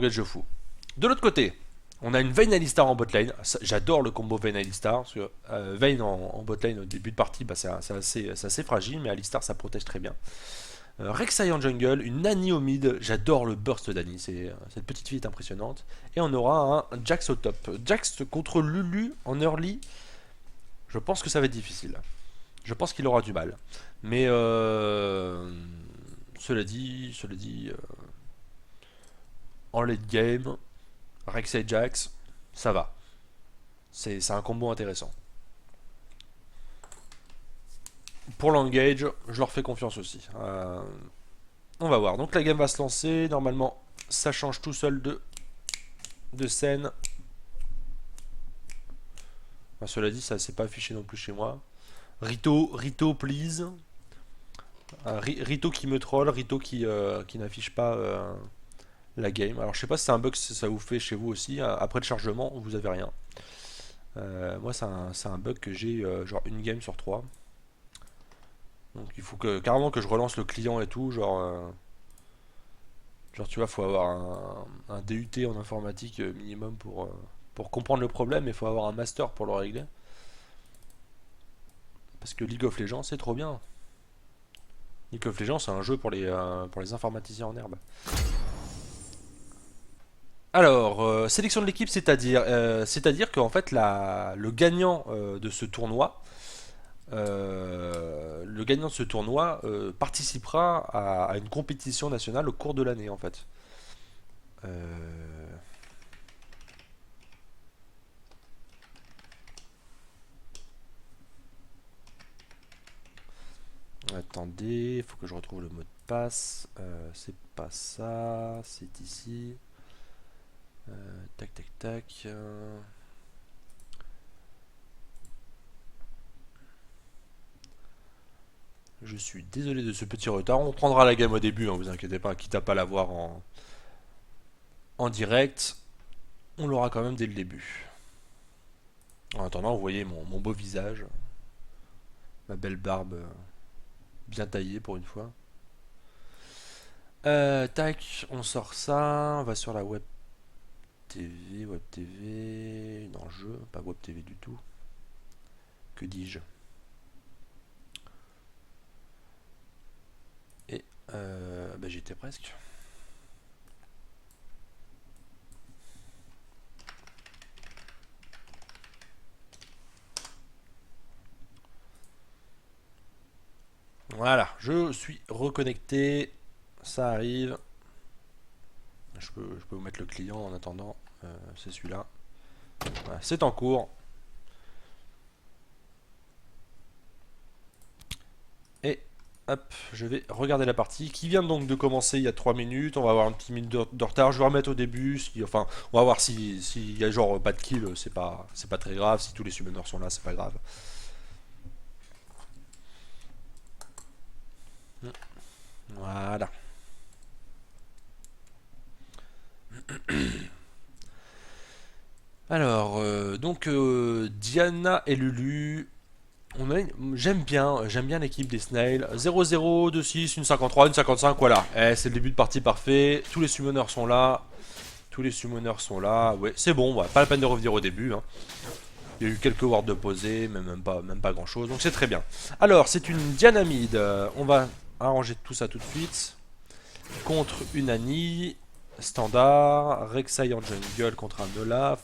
Je fous. De l'autre côté, on a une Vayne Alistar en botlane. J'adore le combo Vayne Alistar. Parce que Vayne en botlane au début de partie, bah, c'est assez fragile, mais Alistar ça protège très bien. Rek'Sai en jungle, une Nani au mid. J'adore le burst d'Annie, cette petite fille est impressionnante. Et on aura un Jax au top. Jax contre Lulu en early, je pense que ça va être difficile. Je pense qu'il aura du mal. Mais cela dit, en late game, Rek'Sai Jax, ça va. C'est un combo intéressant. Pour l'engage, je leur fais confiance aussi. On va voir. Donc la game va se lancer. Normalement, ça change tout seul de scène. Enfin, cela dit, ça s'est pas affiché non plus chez moi. Rito, please. Rito qui me troll, Rito qui n'affiche pas la game. Alors je sais pas si c'est un bug, si ça vous fait chez vous aussi. Après le chargement, vous avez rien. Moi, c'est un bug que j'ai genre une game sur 3. Donc il faut carrément que je relance le client et tout. Genre tu vois, faut avoir un DUT en informatique minimum pour comprendre le problème. Et il faut avoir un master pour le régler. Parce que League of Legends, c'est trop bien. League of Legends, c'est un jeu pour les informaticiens en herbe. Alors, sélection de l'équipe, c'est-à-dire qu'en fait, le gagnant de ce tournoi, participera à une compétition nationale au cours de l'année, en fait. Euh, Attendez, il faut que je retrouve le mot de passe. C'est pas ça, c'est ici. Tac, tac, tac. Je suis désolé de ce petit retard. On prendra la game au début, hein, vous inquiétez pas, quitte à pas la voir en direct. On l'aura quand même dès le début. En attendant, vous voyez mon beau visage, ma belle barbe bien taillée pour une fois. Tac, on sort ça, on va sur la web TV, non jeu, pas web TV du tout. Que dis-je? Et bah, j'étais presque. Voilà, je suis reconnecté, ça arrive. Je peux vous mettre le client en attendant, c'est celui-là. Voilà, c'est en cours. Et hop, je vais regarder la partie qui vient donc de commencer il y a 3 minutes. On va avoir un petit minute de retard. Je vais remettre au début. Enfin, on va voir s'il y a genre pas de kill. C'est pas très grave. Si tous les summoners sont là, c'est pas grave. Voilà. Alors, Diana et Lulu. J'aime bien l'équipe des Snails. 0-0, 2-6, une 53, une 55, voilà. C'est le début de partie parfait. Tous les summoners sont là. Tous les summoners sont là. Ouais, c'est bon, ouais, pas la peine de revenir au début. Hein. Il y a eu quelques wards de posés, mais même pas grand chose. Donc c'est très bien. Alors, c'est une Dianamide. On va arranger tout ça tout de suite. Contre une Annie. Standard. Rek'Sai en jungle contre un Olaf.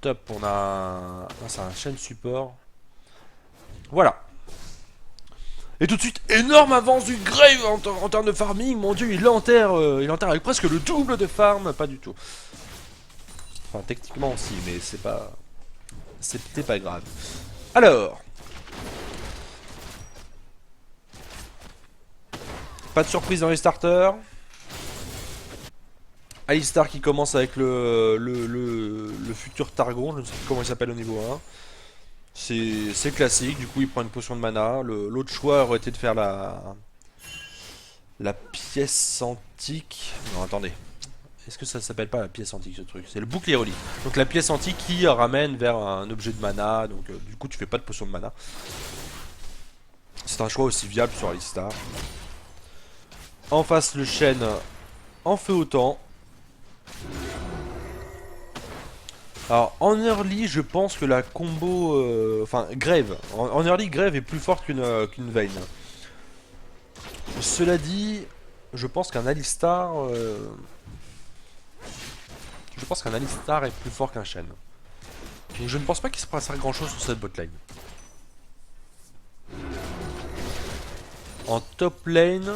Top, on a. Non, c'est un chaîne support. Voilà. Et tout de suite, énorme avance du Grave en termes de farming. Mon dieu, il enterre avec presque le double de farm. Pas du tout. Enfin, techniquement aussi, mais c'était pas grave. Alors, pas de surprise dans les starters. Alistar qui commence avec le futur Targon, je ne sais plus comment il s'appelle au niveau 1. C'est classique, du coup il prend une potion de mana. L'autre choix aurait été de faire la pièce antique. Non, attendez. Est-ce que ça s'appelle pas la pièce antique ce truc? C'est le bouclier relique. Donc la pièce antique qui ramène vers un objet de mana. Donc du coup tu fais pas de potion de mana. C'est un choix aussi viable sur Alistar. En face le chêne en fait autant. Alors en early, je pense que la combo... Enfin, Grave. En early, Grave est plus forte qu'une Vayne. Cela dit, je pense qu'un Alistar... Je pense qu'un Alistar est plus fort qu'un Shen. Donc je ne pense pas qu'il se passera grand chose sur cette botlane. En top lane,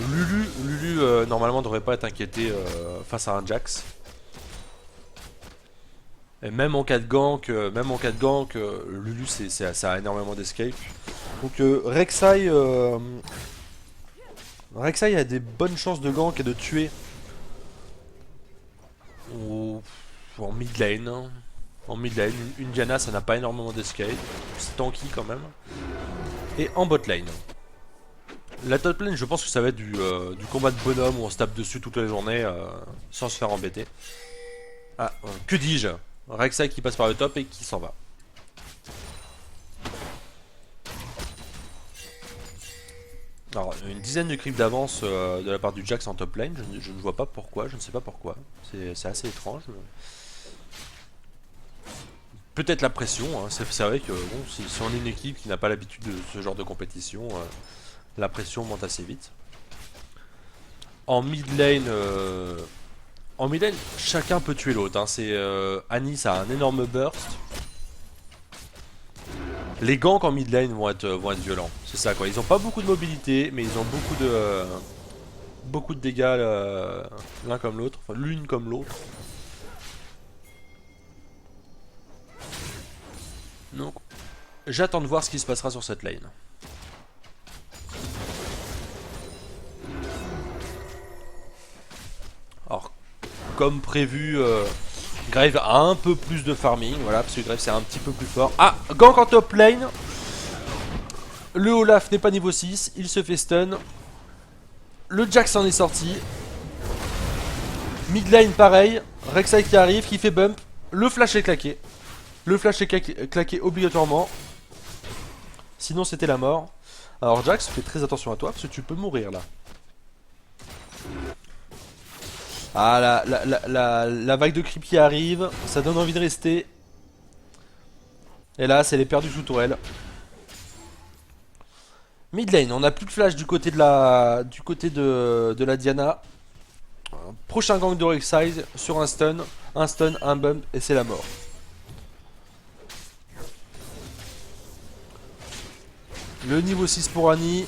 Lulu normalement devrait pas être inquiété face à un Jax. Et même en cas de gank, Lulu ça a énormément d'escape. Donc Rek'Sai a des bonnes chances de gank et de tuer en mid lane. Hein. En mid lane, une Diana ça n'a pas énormément d'escape. C'est tanky quand même. Et en bot lane. La top lane, je pense que ça va être du combat de bonhomme où on se tape dessus toute la journée sans se faire embêter. Ah, que dis-je? Rek'Sai qui passe par le top et qui s'en va. Alors, une dizaine de creeps d'avance de la part du Jax en top lane, je ne vois pas pourquoi, je ne sais pas pourquoi. C'est assez étrange. Peut-être la pression, hein. C'est vrai que bon, si on est une équipe qui n'a pas l'habitude de ce genre de compétition, la pression monte assez vite. En mid lane, chacun peut tuer l'autre. Hein. Anis a un énorme burst. Les ganks en mid lane vont être violents. C'est ça quoi. Ils ont pas beaucoup de mobilité, mais ils ont beaucoup de dégâts l'un comme l'autre, enfin l'une comme l'autre. Donc, j'attends de voir ce qui se passera sur cette lane. Alors, comme prévu, Grave a un peu plus de farming, voilà, parce que Grave c'est un petit peu plus fort. Ah, gank en top lane. Le Olaf n'est pas niveau 6, il se fait stun. Le Jax en est sorti. Mid lane pareil, Rek'Sai qui arrive, qui fait bump. Le flash est claqué. Le flash est claqué obligatoirement. Sinon c'était la mort. Alors Jax, fais très attention à toi, parce que tu peux mourir là. Ah, la vague de creep qui arrive, ça donne envie de rester. Et là, elle est perdue sous tourelle. Mid lane, on n'a plus de flash du côté de la Diana. Prochain gang de Rek'Sai sur un stun, un bump, et c'est la mort. Le niveau 6 pour Annie.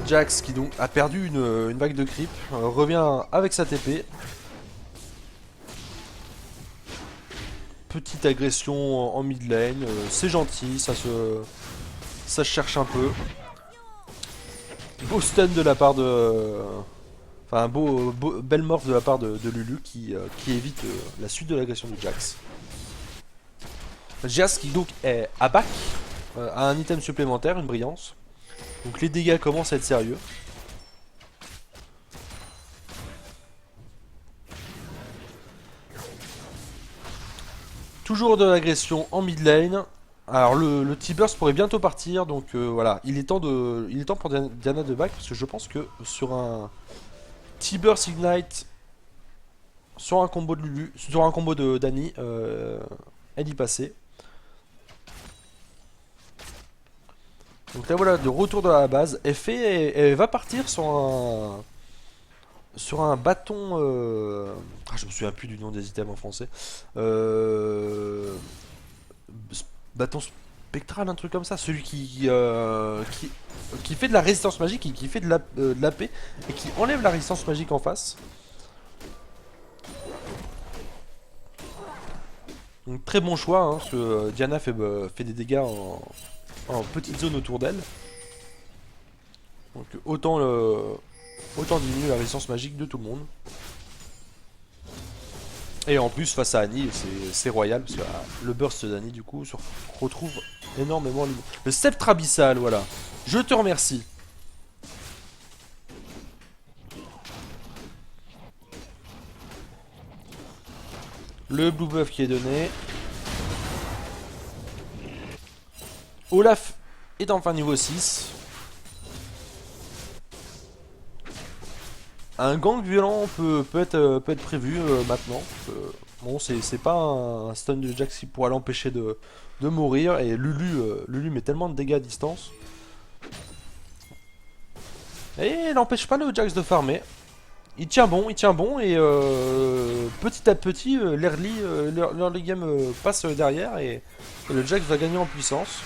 Jax qui donc a perdu une vague de creep, revient avec sa TP. Petite agression en mid lane, c'est gentil, ça se cherche un peu. Beau stun de la part de... Enfin, belle morph de la part de Lulu qui évite la suite de l'agression du Jax. Jax qui donc est à back, a un item supplémentaire, une brillance. Donc les dégâts commencent à être sérieux. Toujours de l'agression en mid lane. Alors le T-Burst pourrait bientôt partir, donc voilà, il est temps pour Diana de back, parce que je pense que sur un T-Burst Ignite, sur un combo de Lulu, sur un combo de Dany, elle y passait. Donc là voilà, de retour de la base, elle va partir sur un bâton... je me souviens plus du nom des items en français. Bâton spectral, un truc comme ça. Celui qui fait de la résistance magique, qui fait de l'AP, et qui enlève la résistance magique en face. Donc très bon choix, hein, parce que Diana fait des dégâts en petite zone autour d'elle. Donc autant diminuer la résistance magique de tout le monde. Et en plus face à Annie, c'est royal, parce que le burst d'Annie du coup se retrouve énormément. Le sceptre abyssal, voilà. Je te remercie. Le blue buff qui est donné. Olaf est enfin niveau 6. Un gang violent peut être prévu maintenant. Bon, c'est pas un stun de Jax qui pourra l'empêcher de mourir. Et Lulu met tellement de dégâts à distance. Et il n'empêche pas le Jax de farmer. Il tient bon et petit à petit l'early game passe derrière et le Jax va gagner en puissance.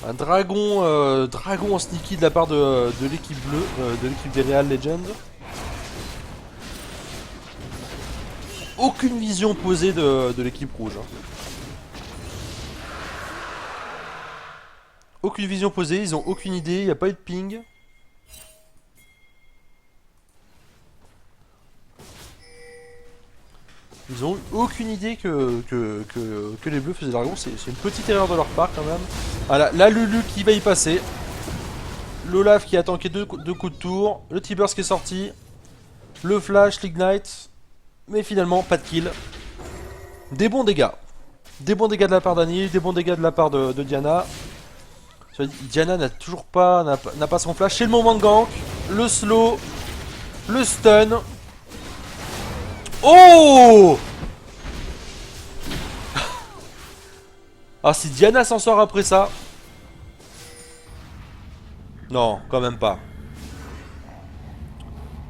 Un dragon en sneaky de la part de l'équipe bleue, de l'équipe des Real Legends. Aucune vision posée de l'équipe rouge. Hein. Aucune vision posée, ils ont aucune idée, il n'y a pas eu de ping. Ils ont eu aucune idée que les bleus faisaient dragon, c'est une petite erreur de leur part quand même. Voilà, la Lulu qui va y passer. L'Olaf qui a tanké deux coups de tour. Le T-Burst qui est sorti. Le Flash, l'Ignite. Mais finalement, pas de kill. Des bons dégâts. Des bons dégâts de la part d'Annie, des bons dégâts de la part de Diana. Diana n'a toujours pas, n'a pas son flash. C'est le moment de gank. Le slow. Le stun. Oh! Ah, si Diana s'en sort après ça. Non, quand même pas.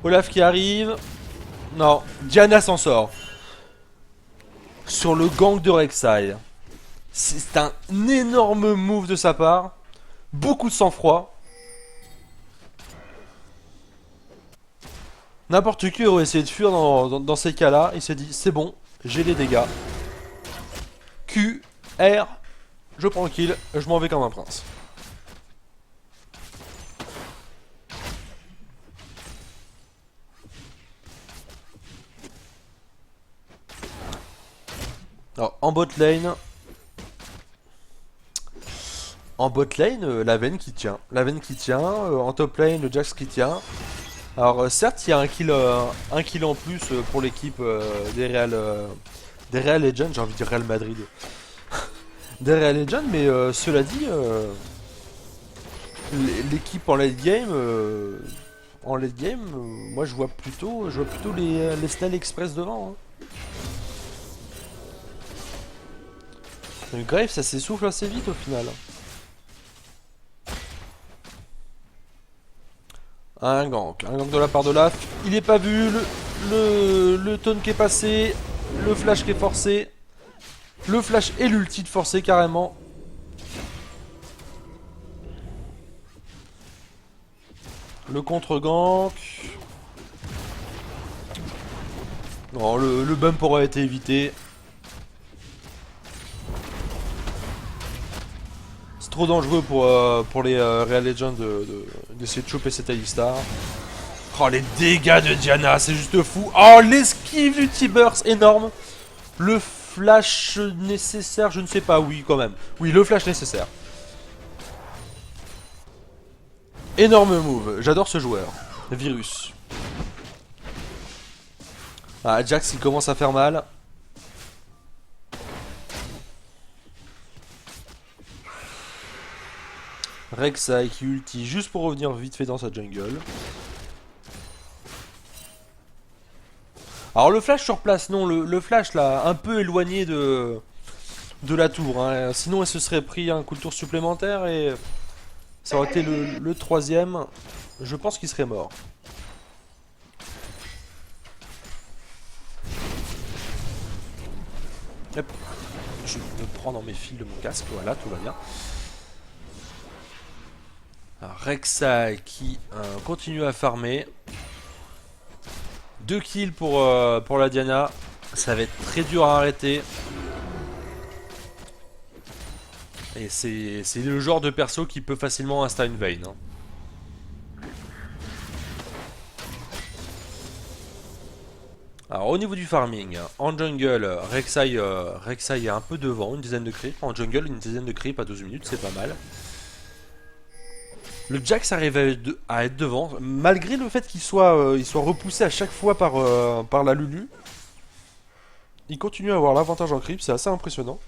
Olaf qui arrive. Non, Diana s'en sort. Sur le gank de Rek'Sai. C'est un énorme move de sa part. Beaucoup de sang-froid. N'importe qui aurait essayé de fuir dans ces cas-là. Il s'est dit, c'est bon, j'ai les dégâts. Q, R, je prends le kill, je m'en vais comme un prince. Alors, en bot lane... la veine qui tient. En top lane, le Jax qui tient. Alors certes, il y a un kill en plus pour l'équipe des Real Legends, j'ai envie de dire Real Madrid. Des Real Legends, mais cela dit, l'équipe en late game, moi je vois plutôt les Snell Express devant. Hein. Le Grave, ça s'essouffle assez vite au final. Un gank de la part de Olaf. Il est pas vu, le taunt qui est passé, le flash qui est forcé, le flash et l'ulti de forcé carrément. Le contre-gank. Non, le bump aurait été évité. C'est trop dangereux pour les Real Legends d'essayer de choper cette Alistar. Oh, les dégâts de Diana, c'est juste fou. Oh, l'esquive du T-Burst, énorme. Le flash nécessaire, je ne sais pas, oui, quand même. Oui, le flash nécessaire. Énorme move, j'adore ce joueur. Virus. Ah, Jax, il commence à faire mal. Rek'Sai qui ulti juste pour revenir vite fait dans sa jungle. Alors le flash sur place, non, le flash là, un peu éloigné de la tour. Hein. Sinon elle se serait pris un coup de tour supplémentaire et ça aurait été le troisième. Je pense qu'il serait mort. Hop. Je me prends dans mes fils de mon casque, voilà, tout va bien. Rek'Sai qui continue à farmer. 2 kills pour la Diana. Ça va être très dur à arrêter. Et c'est le genre de perso qui peut facilement insta une Vayne. Hein. Alors au niveau du farming, en jungle, Rek'Sai est un peu devant, une dizaine de creeps. En jungle, une dizaine de creeps à 12 minutes, c'est pas mal. Le Jax arrive à être devant, malgré le fait qu'il soit repoussé à chaque fois par la Lulu. Il continue à avoir l'avantage en creep, c'est assez impressionnant.